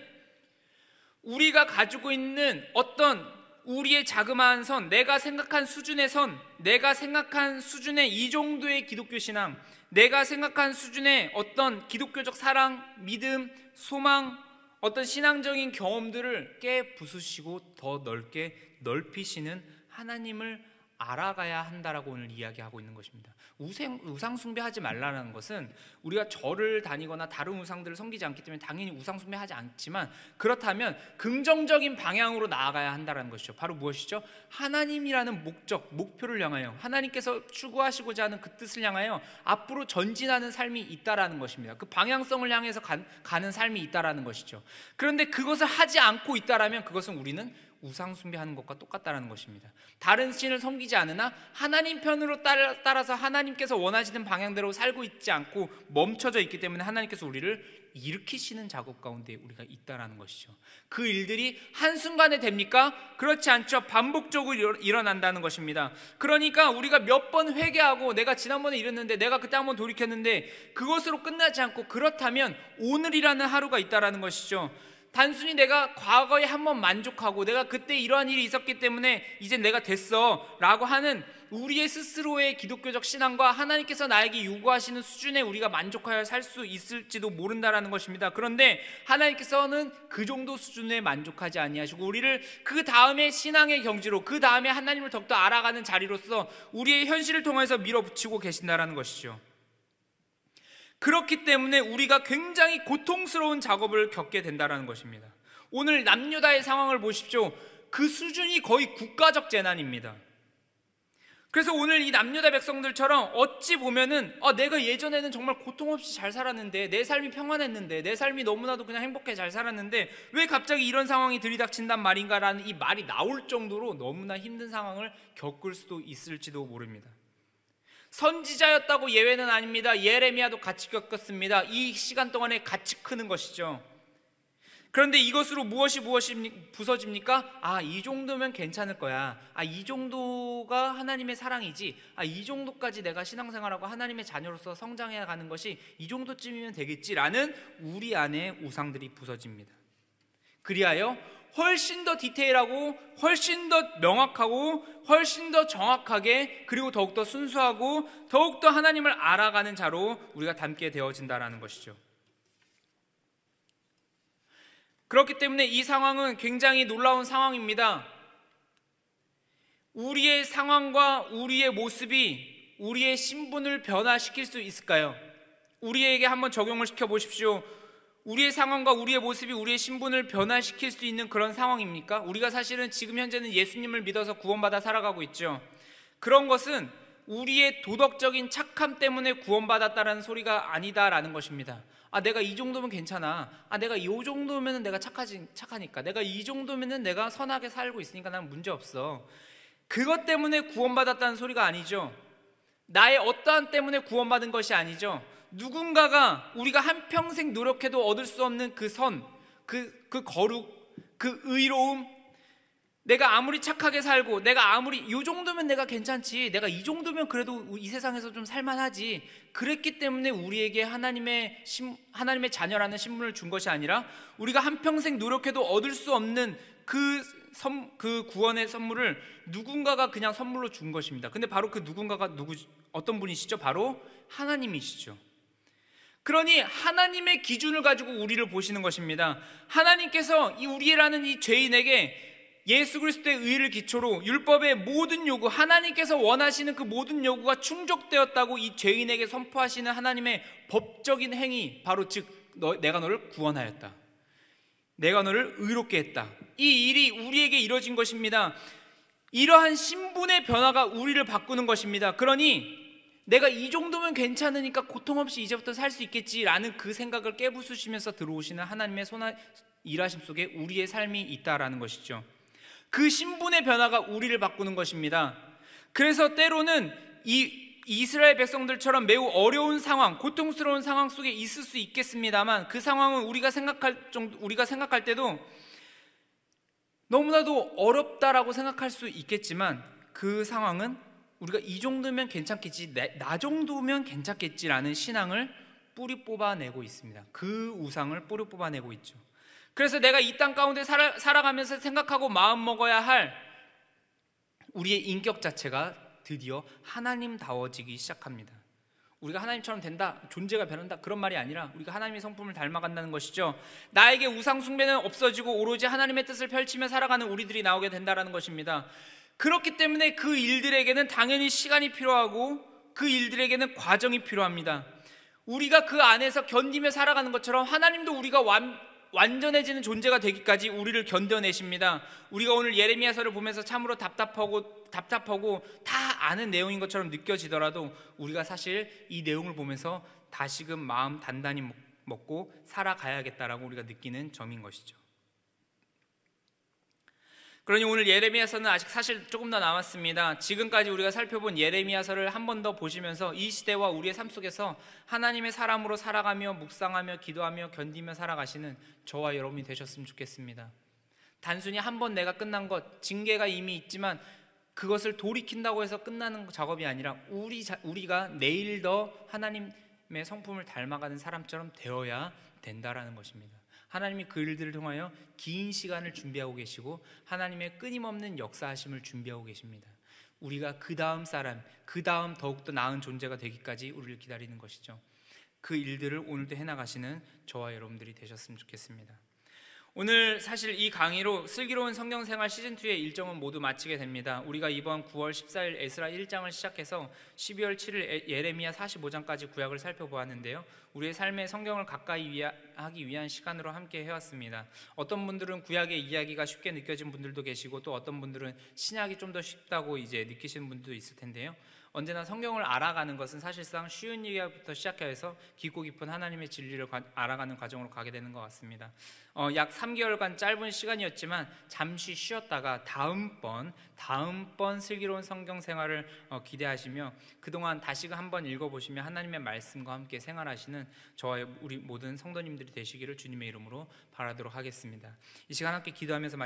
우리가 가지고 있는 어떤 우리의 자그마한 선, 내가 생각한 수준의 선, 내가 생각한 수준의 이 정도의 기독교 신앙, 내가 생각한 수준의 어떤 기독교적 사랑, 믿음, 소망, 어떤 신앙적인 경험들을 깨부수시고 더 넓게 넓히시는 하나님을 알아가야 한다라고 오늘 이야기하고 있는 것입니다. 우상 숭배하지 말라는 것은 우리가 절을 다니거나 다른 우상들을 섬기지 않기 때문에 당연히 우상 숭배하지 않지만, 그렇다면 긍정적인 방향으로 나아가야 한다는 것이죠. 바로 무엇이죠? 하나님이라는 목표를 향하여, 하나님께서 추구하시고자 하는 그 뜻을 향하여 앞으로 전진하는 삶이 있다라는 것입니다. 그 방향성을 향해서 가는 삶이 있다라는 것이죠. 그런데 그것을 하지 않고 있다라면 그것은 우리는 우상 숭배하는 것과 똑같다는 것입니다. 다른 신을 섬기지 않으나 하나님 편으로 따라서 하나님께서 원하시는 방향대로 살고 있지 않고 멈춰져 있기 때문에 하나님께서 우리를 일으키시는 작업 가운데 우리가 있다는 것이죠. 그 일들이 한순간에 됩니까? 그렇지 않죠. 반복적으로 일어난다는 것입니다. 그러니까 우리가 몇 번 회개하고 내가 지난번에 이랬는데, 내가 그때 한번 돌이켰는데 그것으로 끝나지 않고, 그렇다면 오늘이라는 하루가 있다는 것이죠. 단순히 내가 과거에 한번 만족하고 내가 그때 이러한 일이 있었기 때문에 이제 내가 됐어 라고 하는 우리의 스스로의 기독교적 신앙과 하나님께서 나에게 요구하시는 수준에 우리가 만족하여 살 수 있을지도 모른다라는 것입니다. 그런데 하나님께서는 그 정도 수준에 만족하지 아니하시고 우리를 그 다음에 신앙의 경지로, 그 다음에 하나님을 더욱더 알아가는 자리로서 우리의 현실을 통해서 밀어붙이고 계신다라는 것이죠. 그렇기 때문에 우리가 굉장히 고통스러운 작업을 겪게 된다는 것입니다. 오늘 남유다의 상황을 보십시오. 그 수준이 거의 국가적 재난입니다. 그래서 오늘 이 남유다 백성들처럼 어찌 보면은 내가 예전에는 정말 고통 없이 잘 살았는데, 내 삶이 평안했는데, 내 삶이 너무나도 그냥 행복해 잘 살았는데 왜 갑자기 이런 상황이 들이닥친단 말인가라는 이 말이 나올 정도로 너무나 힘든 상황을 겪을 수도 있을지도 모릅니다. 선지자였다고 예외는 아닙니다. 예레미야도 같이 겪었습니다. 이 시간 동안에 같이 크는 것이죠. 그런데 이것으로 무엇이 부서집니까? 이 정도면 괜찮을 거야. 이 정도가 하나님의 사랑이지. 이 정도까지 내가 신앙생활하고 하나님의 자녀로서 성장해 가는 것이 이 정도쯤이면 되겠지라는 우리 안에 우상들이 부서집니다. 그리하여 훨씬 더 디테일하고 훨씬 더 명확하고 훨씬 더 정확하게, 그리고 더욱더 순수하고 더욱더 하나님을 알아가는 자로 우리가 닮게 되어진다는 것이죠. 그렇기 때문에 이 상황은 굉장히 놀라운 상황입니다. 우리의 상황과 우리의 모습이 우리의 신분을 변화시킬 수 있을까요? 우리에게 한번 적용을 시켜 보십시오. 우리의 상황과 우리의 모습이 우리의 신분을 변화시킬 수 있는 그런 상황입니까? 우리가 사실은 지금 현재는 예수님을 믿어서 구원받아 살아가고 있죠. 그런 것은 우리의 도덕적인 착함 때문에 구원받았다라는 소리가 아니다라는 것입니다. 내가 이 정도면 괜찮아. 내가 이 정도면 내가 착하니까. 내가 이 정도면 내가 선하게 살고 있으니까 난 문제 없어. 그것 때문에 구원받았다는 소리가 아니죠. 나의 어떠한 때문에 구원받은 것이 아니죠. 누군가가 우리가 한평생 노력해도 얻을 수 없는 그 선, 그 거룩, 그 의로움, 내가 아무리 착하게 살고 내가 아무리 이 정도면 내가 괜찮지, 내가 이 정도면 그래도 이 세상에서 좀 살만하지, 그랬기 때문에 우리에게 하나님의 자녀라는 신분을 준 것이 아니라 우리가 한평생 노력해도 얻을 수 없는 그 구원의 선물을 누군가가 그냥 선물로 준 것입니다. 근데 바로 그 누군가가 어떤 분이시죠? 바로 하나님이시죠. 그러니 하나님의 기준을 가지고 우리를 보시는 것입니다. 하나님께서 우리라는 이 죄인에게 예수 그리스도의 의를 기초로 율법의 모든 요구, 하나님께서 원하시는 그 모든 요구가 충족되었다고 이 죄인에게 선포하시는 하나님의 법적인 행위, 바로 즉 내가 너를 구원하였다, 내가 너를 의롭게 했다, 이 일이 우리에게 이루어진 것입니다. 이러한 신분의 변화가 우리를 바꾸는 것입니다. 그러니 내가 이 정도면 괜찮으니까 고통 없이 이제부터 살 수 있겠지라는 그 생각을 깨부수시면서 들어오시는 하나님의 일하심 속에 우리의 삶이 있다라는 것이죠. 그 신분의 변화가 우리를 바꾸는 것입니다. 그래서 때로는 이 이스라엘 백성들처럼 매우 어려운 상황, 고통스러운 상황 속에 있을 수 있겠습니다만, 그 상황은 우리가 생각할 때도 너무나도 어렵다라고 생각할 수 있겠지만, 그 상황은 우리가 이 정도면 괜찮겠지, 나 정도면 괜찮겠지라는 신앙을 뿌리 뽑아내고 있습니다. 그 우상을 뿌리 뽑아내고 있죠. 그래서 내가 이 땅 가운데 살아가면서 생각하고 마음 먹어야 할 우리의 인격 자체가 드디어 하나님다워지기 시작합니다. 우리가 하나님처럼 된다, 존재가 변한다, 그런 말이 아니라 우리가 하나님의 성품을 닮아간다는 것이죠. 나에게 우상 숭배는 없어지고 오로지 하나님의 뜻을 펼치며 살아가는 우리들이 나오게 된다는 것입니다. 그렇기 때문에 그 일들에게는 당연히 시간이 필요하고 그 일들에게는 과정이 필요합니다. 우리가 그 안에서 견디며 살아가는 것처럼 하나님도 우리가 완전해지는 존재가 되기까지 우리를 견뎌내십니다. 우리가 오늘 예레미야서를 보면서 참으로 답답하고 다 아는 내용인 것처럼 느껴지더라도 우리가 사실 이 내용을 보면서 다시금 마음 단단히 먹고 살아가야겠다라고 우리가 느끼는 점인 것이죠. 그러니 오늘 예레미야서는 아직 사실 조금 더 남았습니다. 지금까지 우리가 살펴본 예레미야서를 한 번 더 보시면서 이 시대와 우리의 삶 속에서 하나님의 사람으로 살아가며 묵상하며 기도하며 견디며 살아가시는 저와 여러분이 되셨으면 좋겠습니다. 단순히 한 번 내가 끝난 것, 징계가 이미 있지만 그것을 돌이킨다고 해서 끝나는 작업이 아니라 우리가 내일 더 하나님의 성품을 닮아가는 사람처럼 되어야 된다라는 것입니다. 하나님이 그 일들을 통하여 긴 시간을 준비하고 계시고 하나님의 끊임없는 역사하심을 준비하고 계십니다. 우리가 그 다음 사람, 그 다음 더욱더 나은 존재가 되기까지 우리를 기다리는 것이죠. 그 일들을 오늘도 해나가시는 저와 여러분들이 되셨으면 좋겠습니다. 오늘 사실 이 강의로 슬기로운 성경생활 시즌2의 일정은 모두 마치게 됩니다. 우리가 이번 9월 14일 에스라 1장을 시작해서 12월 7일 예레미야 45장까지 구약을 살펴보았는데요, 우리의 삶에 성경을 가까이 하기 위한 시간으로 함께 해왔습니다. 어떤 분들은 구약의 이야기가 쉽게 느껴진 분들도 계시고, 또 어떤 분들은 신약이 좀 더 쉽다고 이제 느끼시는 분들도 있을 텐데요, 언제나 성경을 알아가는 것은 사실상 쉬운 이야기부터 시작해서 깊고 깊은 하나님의 진리를 알아가는 과정으로 가게 되는 것 같습니다. 약 3개월간 짧은 시간이었지만 잠시 쉬었다가 다음번 슬기로운 성경 생활을 기대하시며 그동안 다시금 한번 읽어보시며 하나님의 말씀과 함께 생활하시는 저와 우리 모든 성도님들이 되시기를 주님의 이름으로 바라도록 하겠습니다. 이 시간 함께 기도하면서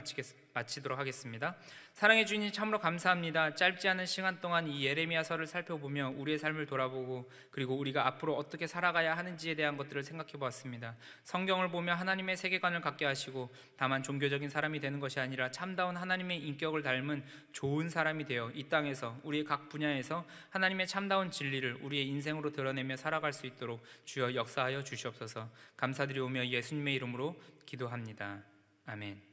마치도록 하겠습니다. 사랑해 주님, 참으로 감사합니다. 짧지 않은 시간 동안 이 예레미야서를 살펴보며 우리의 삶을 돌아보고 그리고 우리가 앞으로 어떻게 살아가야 하는지에 대한 것들을 생각해 보았습니다. 성경을 보며 하나님의 세계관을 갖게 하시고 다만 종교적인 사람이 되는 것이 아니라 참다운 하나님의 인격을 닮은 좋은 사람이 되어 이 땅에서 우리의 각 분야에서 하나님의 참다운 진리를 우리의 인생으로 드러내며 살아갈 수 있도록 주여 역사하여 주시옵소서. 감사드리오며 예수님의 이름으로 기도합니다. 아멘.